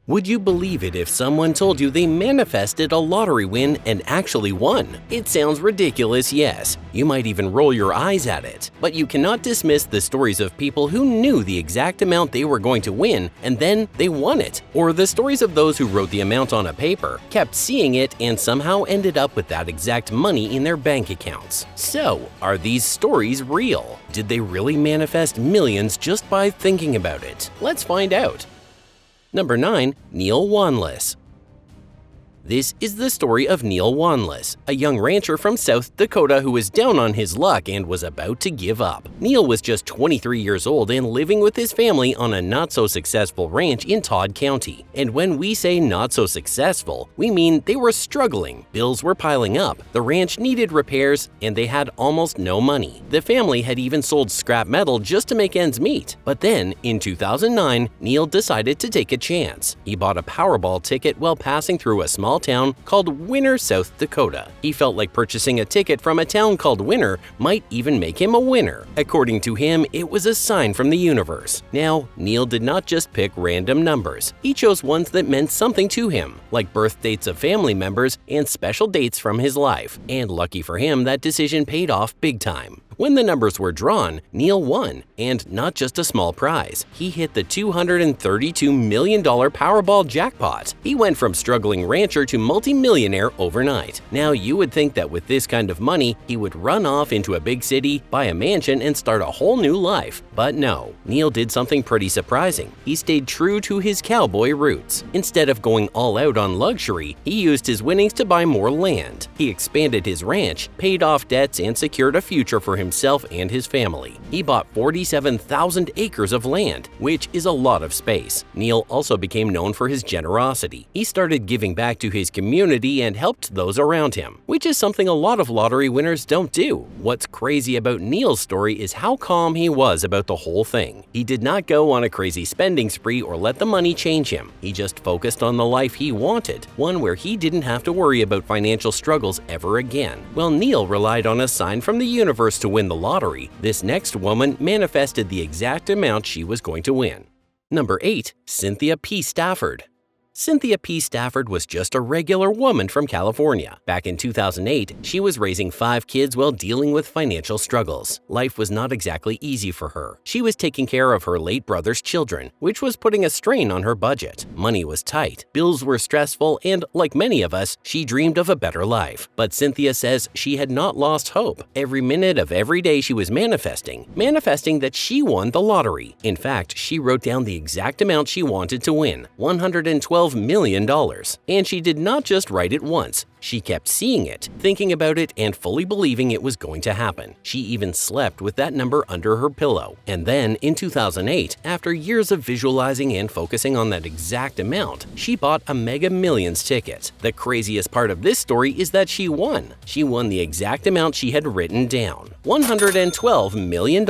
Would you believe it if someone told you they manifested a lottery win and actually won? It sounds ridiculous, yes. You might even roll your eyes at it. But you cannot dismiss the stories of people who knew the exact amount they were going to win and then they won it. Or the stories of those who wrote the amount on a paper, kept seeing it, and somehow ended up with that exact money in their bank accounts. So, are these stories real? Did they really manifest millions just by thinking about it? Let's find out. Number 9. Neil Wanless. This is the story of Neil Wanless, a young rancher from South Dakota who was down on his luck and was about to give up. Neil was just 23 years old and living with his family on a not-so-successful ranch in Todd County. And when we say not so successful, we mean they were struggling, bills were piling up, the ranch needed repairs, and they had almost no money. The family had even sold scrap metal just to make ends meet. But then, in 2009, Neil decided to take a chance. He bought a Powerball ticket while passing through a small town called Winner, South Dakota. He felt like purchasing a ticket from a town called Winner might even make him a winner. According to him, it was a sign from the universe. Now, Neil did not just pick random numbers. He chose ones that meant something to him, like birth dates of family members and special dates from his life. And lucky for him, that decision paid off big time. When the numbers were drawn, Neil won, and not just a small prize. He hit the $232 million Powerball jackpot. He went from struggling rancher to multimillionaire overnight. Now, you would think that with this kind of money, he would run off into a big city, buy a mansion, and start a whole new life. But no, Neil did something pretty surprising. He stayed true to his cowboy roots. Instead of going all out on luxury, he used his winnings to buy more land. He expanded his ranch, paid off debts, and secured a future for himself and his family. He bought 47,000 acres of land, which is a lot of space. Neil also became known for his generosity. He started giving back to his community and helped those around him, which is something a lot of lottery winners don't do. What's crazy about Neil's story is how calm he was about the whole thing. He did not go on a crazy spending spree or let the money change him. He just focused on the life he wanted, one where he didn't have to worry about financial struggles ever again. While Neil relied on a sign from the universe to win the lottery, this next woman manifested the exact amount she was going to win. Number 8. Cynthia P. Stafford. Cynthia P. Stafford was just a regular woman from California. Back in 2008, she was raising 5 kids while dealing with financial struggles. Life was not exactly easy for her. She was taking care of her late brother's children, which was putting a strain on her budget. Money was tight, bills were stressful, and like many of us, she dreamed of a better life. But Cynthia says she had not lost hope. Every minute of every day she was manifesting that she won the lottery. In fact, she wrote down the exact amount she wanted to win, $112 million. And she did not just write it once. She kept seeing it, thinking about it, and fully believing it was going to happen. She even slept with that number under her pillow. And then, in 2008, after years of visualizing and focusing on that exact amount, she bought a Mega Millions ticket. The craziest part of this story is that she won. She won the exact amount she had written down, $112 million.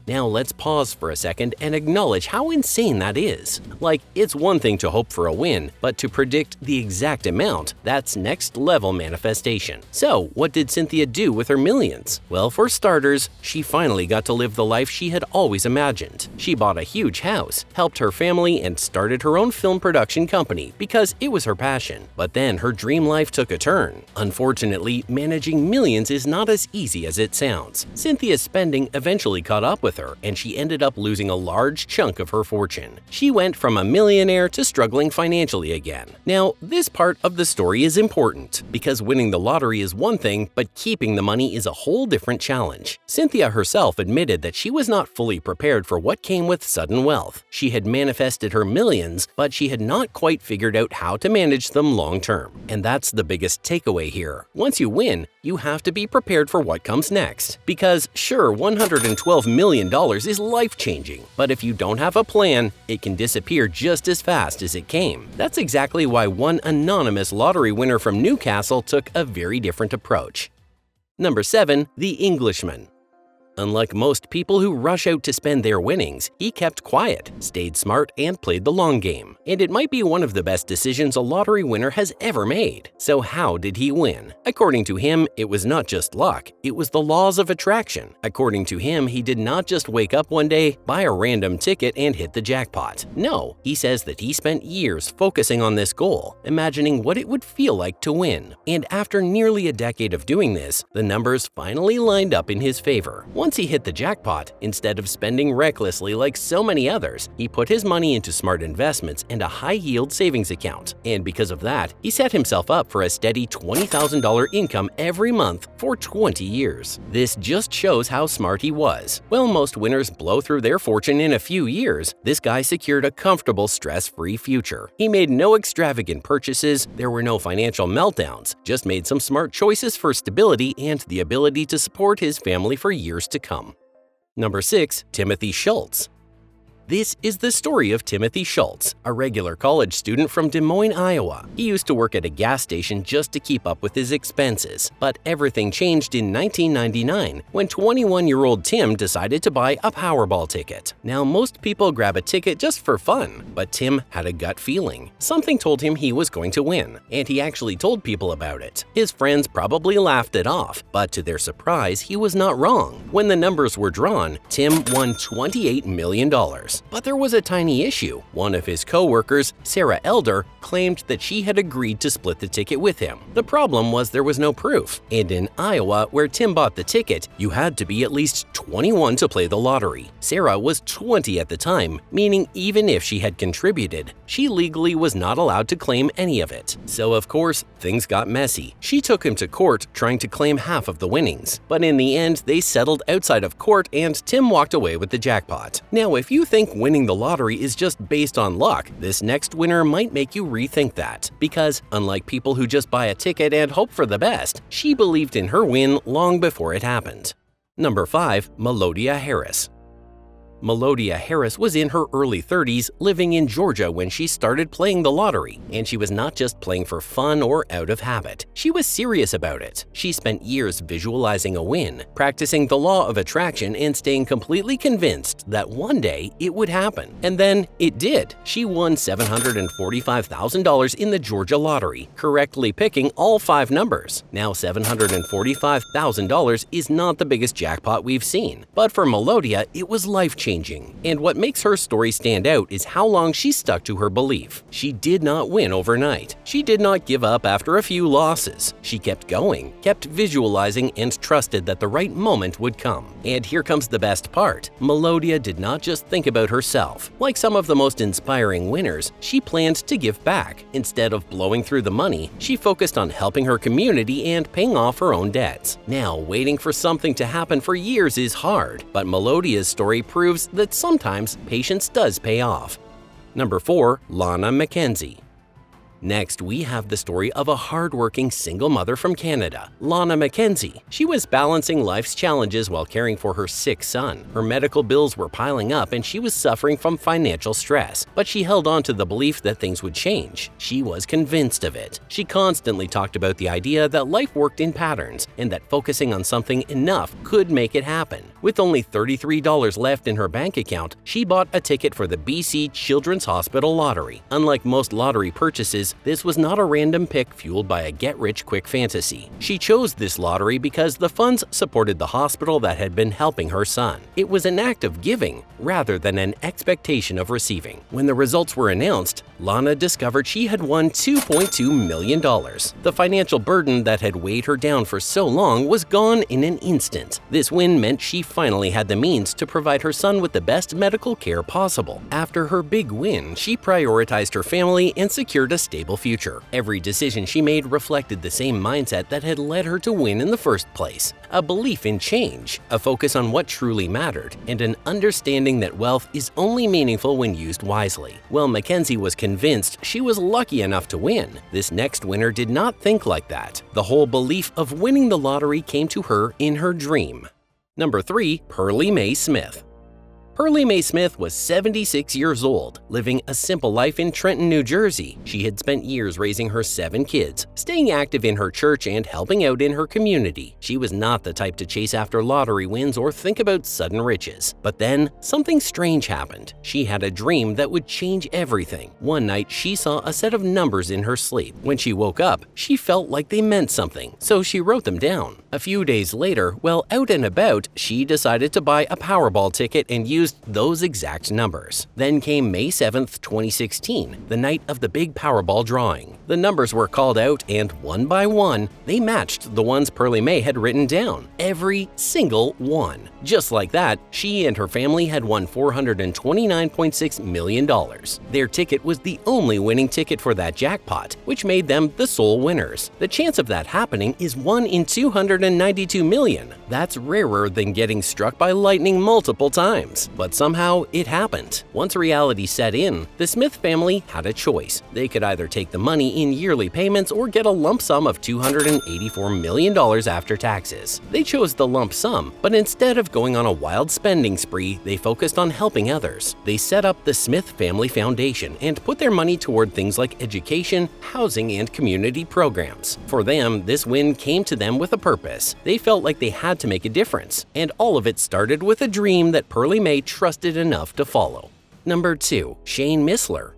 Now let's pause for a second and acknowledge how insane that is. Like, it's one thing to hope for a win, but to predict the exact amount, that's next level manifestation. So, what did Cynthia do with her millions? Well, for starters, she finally got to live the life she had always imagined. She bought a huge house, helped her family, and started her own film production company because it was her passion. But then her dream life took a turn. Unfortunately, managing millions is not as easy as it sounds. Cynthia's spending eventually caught up with her, and she ended up losing a large chunk of her fortune. She went from a millionaire to struggling financially again. Now, this part of the story is important, because winning the lottery is one thing, but keeping the money is a whole different challenge. Cynthia herself admitted that she was not fully prepared for what came with sudden wealth. She had manifested her millions, but she had not quite figured out how to manage them long term. And that's the biggest takeaway here. Once you win, you have to be prepared for what comes next. Because sure, $112 million is life-changing, but if you don't have a plan, it can disappear just as fast as it came. That's exactly why one anonymous lottery winner from Newcastle took a very different approach. Number 7. The Englishman. Unlike most people who rush out to spend their winnings, he kept quiet, stayed smart, and played the long game. And it might be one of the best decisions a lottery winner has ever made. So how did he win? According to him, it was not just luck, it was the laws of attraction. According to him, he did not just wake up one day, buy a random ticket, and hit the jackpot. No, he says that he spent years focusing on this goal, imagining what it would feel like to win. And after nearly a decade of doing this, the numbers finally lined up in his favor. Once he hit the jackpot, instead of spending recklessly like so many others, he put his money into smart investments and a high-yield savings account. And because of that, he set himself up for a steady $20,000 income every month for 20 years. This just shows how smart he was. While most winners blow through their fortune in a few years, this guy secured a comfortable, stress-free future. He made no extravagant purchases, there were no financial meltdowns, just made some smart choices for stability and the ability to support his family for years to come. Number 6. Timothy Schultz. This is the story of Timothy Schultz, a regular college student from Des Moines, Iowa. He used to work at a gas station just to keep up with his expenses. But everything changed in 1999 when 21-year-old Tim decided to buy a Powerball ticket. Now, most people grab a ticket just for fun, but Tim had a gut feeling. Something told him he was going to win, and he actually told people about it. His friends probably laughed it off, but to their surprise, he was not wrong. When the numbers were drawn, Tim won $28 million. But there was a tiny issue. One of his co-workers, Sarah Elder, claimed that she had agreed to split the ticket with him. The problem was there was no proof. And in Iowa, where Tim bought the ticket, you had to be at least 21 to play the lottery. Sarah was 20 at the time, meaning even if she had contributed, she legally was not allowed to claim any of it. So of course, things got messy. She took him to court trying to claim half of the winnings. But in the end, they settled outside of court and Tim walked away with the jackpot. Now, if you think winning the lottery is just based on luck, this next winner might make you rethink that. Because, unlike people who just buy a ticket and hope for the best, she believed in her win long before it happened. Number 5. Melodia Harris. Melodia Harris was in her early 30s, living in Georgia when she started playing the lottery, and she was not just playing for fun or out of habit. She was serious about it. She spent years visualizing a win, practicing the law of attraction, and staying completely convinced that one day it would happen. And then it did. She won $745,000 in the Georgia lottery, correctly picking all 5 numbers. Now, $745,000 is not the biggest jackpot we've seen, but for Melodia, it was life-changing. And what makes her story stand out is how long she stuck to her belief. She did not win overnight. She did not give up after a few losses. She kept going, kept visualizing, and trusted that the right moment would come. And here comes the best part. Melodia did not just think about herself. Like some of the most inspiring winners, she planned to give back. Instead of blowing through the money, she focused on helping her community and paying off her own debts. Now, waiting for something to happen for years is hard, but Melodia's story proves that sometimes patience does pay off. Number 4. Lana McKenzie. Next, we have the story of a hardworking single mother from Canada, Lana McKenzie. She was balancing life's challenges while caring for her sick son. Her medical bills were piling up and she was suffering from financial stress, but she held on to the belief that things would change. She was convinced of it. She constantly talked about the idea that life worked in patterns and that focusing on something enough could make it happen. With only $33 left in her bank account, she bought a ticket for the BC Children's Hospital Lottery. Unlike most lottery purchases, this was not a random pick fueled by a get-rich-quick fantasy. She chose this lottery because the funds supported the hospital that had been helping her son. It was an act of giving rather than an expectation of receiving. When the results were announced, Lana discovered she had won $2.2 million. The financial burden that had weighed her down for so long was gone in an instant. This win meant she finally had the means to provide her son with the best medical care possible. After her big win, she prioritized her family and secured a stable future. Every decision she made reflected the same mindset that had led her to win in the first place: a belief in change, a focus on what truly mattered, and an understanding that wealth is only meaningful when used wisely. While Mackenzie was convinced she was lucky enough to win, this next winner did not think like that. The whole belief of winning the lottery came to her in her dream. Number 3. Pearlie Mae Smith. Pearlie Mae Smith was 76 years old, living a simple life in Trenton, New Jersey. She had spent years raising her 7 kids, staying active in her church and helping out in her community. She was not the type to chase after lottery wins or think about sudden riches. But then, something strange happened. She had a dream that would change everything. One night, she saw a set of numbers in her sleep. When she woke up, she felt like they meant something, so she wrote them down. A few days later, while out and about, she decided to buy a Powerball ticket and used those exact numbers. Then came May 7th, 2016, the night of the big Powerball drawing. The numbers were called out and one by one, they matched the ones Pearlie Mae had written down. Every single one. Just like that, she and her family had won $429.6 million. Their ticket was the only winning ticket for that jackpot, which made them the sole winners. The chance of that happening is 1 in 292 million. That's rarer than getting struck by lightning multiple times. But somehow, it happened. Once reality set in, the Smith family had a choice. They could either take the money in yearly payments or get a lump sum of $284 million after taxes. They chose the lump sum, but instead of going on a wild spending spree, they focused on helping others. They set up the Smith Family Foundation and put their money toward things like education, housing, and community programs. For them, this win came to them with a purpose. They felt like they had to make a difference, and all of it started with a dream that Pearlie Mae trusted enough to follow. Number 2. Shane Missler.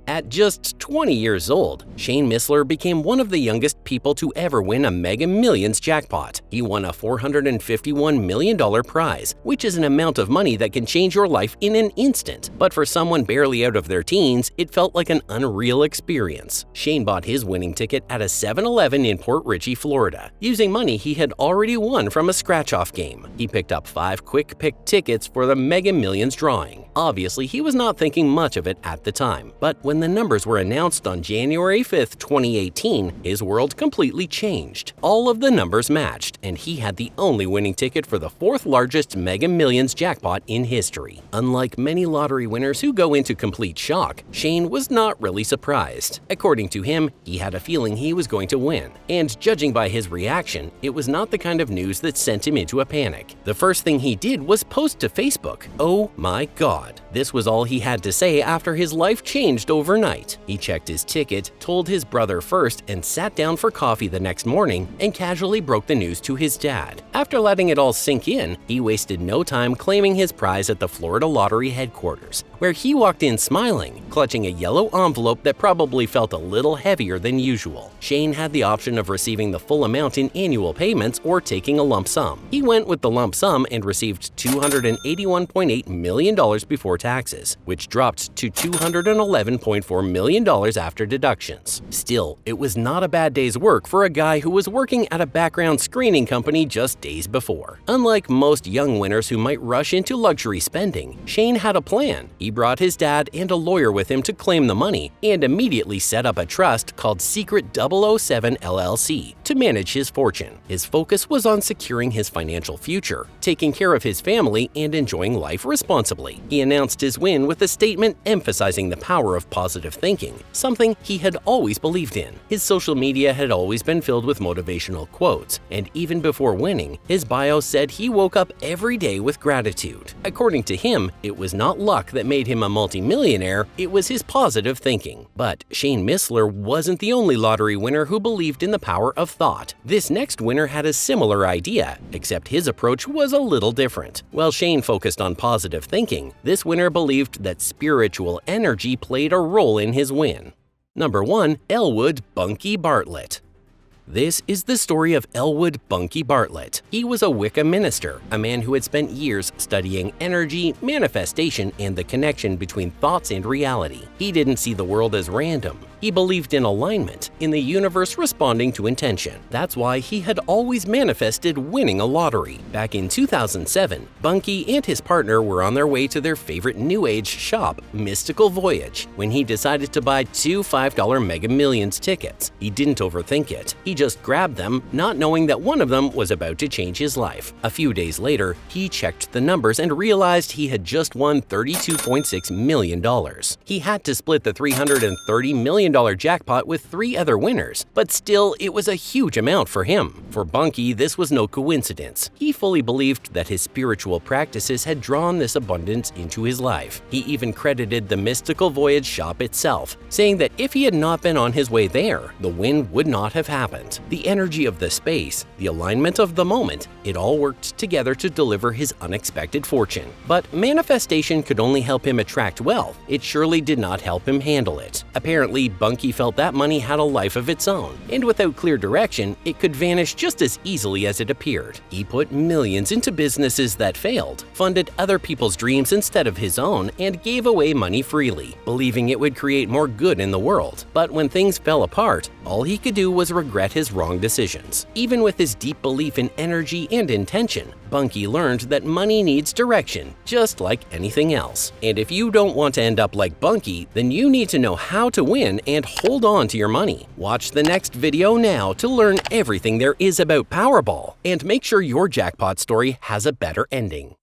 At just 20 years old, Shane Missler became one of the youngest people to ever win a Mega Millions jackpot. He won a $451 million prize, which is an amount of money that can change your life in an instant. But for someone barely out of their teens, it felt like an unreal experience. Shane bought his winning ticket at a 7-Eleven in Port Richey, Florida, using money he had already won from a scratch-off game. He picked up 5 quick-pick tickets for the Mega Millions drawing. Obviously, he was not thinking much of it at the time, but when the numbers were announced on January 5th, 2018, his world completely changed. All of the numbers matched, and he had the only winning ticket for the 4th largest Mega Millions jackpot in history. Unlike many lottery winners who go into complete shock, Shane was not really surprised. According to him, he had a feeling he was going to win, and judging by his reaction, it was not the kind of news that sent him into a panic. The first thing he did was post to Facebook, "Oh my God." This was all he had to say after his life changed overnight. He checked his ticket, told his brother first, and sat down for coffee the next morning and casually broke the news to his dad. After letting it all sink in, he wasted no time claiming his prize at the Florida Lottery headquarters, where he walked in smiling, clutching a yellow envelope that probably felt a little heavier than usual. Shane had the option of receiving the full amount in annual payments or taking a lump sum. He went with the lump sum and received $281.8 million before taxes, which dropped to $211.4 million after deductions. Still, it was not a bad day's work for a guy who was working at a background screening company just days before. Unlike most young winners who might rush into luxury spending, Shane had a plan. He brought his dad and a lawyer with him to claim the money and immediately set up a trust called Secret 007 LLC to manage his fortune. His focus was on securing his financial future, taking care of his family, and enjoying life responsibly. He announced his win with a statement emphasizing the power of positive thinking, something he had always believed in. His social media had always been filled with motivational quotes, and even before winning, his bio said he woke up every day with gratitude. According to him, it was not luck that made him a multimillionaire, it was his positive thinking. But Shane Missler wasn't the only lottery winner who believed in the power of thought. This next winner had a similar idea, except his approach was a little different. While Shane focused on positive thinking, this winner believed that spiritual energy played a role in his win. Number 1. Elwood Bunky Bartlett. This is the story of Elwood Bunky Bartlett. He was a Wicca minister, a man who had spent years studying energy, manifestation, and the connection between thoughts and reality. He didn't see the world as random. He believed in alignment, in the universe responding to intention. That's why he had always manifested winning a lottery. Back in 2007, Bunky and his partner were on their way to their favorite New Age shop, Mystical Voyage, when he decided to buy 2 $5 Mega Millions tickets. He didn't overthink it. He just grabbed them, not knowing that one of them was about to change his life. A few days later, he checked the numbers and realized he had just won $32.6 million. He had to split the $330 million million jackpot with 3 other winners, but still, it was a huge amount for him. For Bunky, this was no coincidence. He fully believed that his spiritual practices had drawn this abundance into his life. He even credited the mystical voyage shop itself, saying that if he had not been on his way there, the win would not have happened. The energy of the space, the alignment of the moment, it all worked together to deliver his unexpected fortune. But manifestation could only help him attract wealth. It surely did not help him handle it. Apparently, Bunky felt that money had a life of its own, and without clear direction, it could vanish just as easily as it appeared. He put millions into businesses that failed, funded other people's dreams instead of his own, and gave away money freely, believing it would create more good in the world. But when things fell apart, all he could do was regret his wrong decisions. Even with his deep belief in energy and intention, Bunky learned that money needs direction, just like anything else. And if you don't want to end up like Bunky, then you need to know how to win and hold on to your money. Watch the next video now to learn everything there is about Powerball, and make sure your jackpot story has a better ending.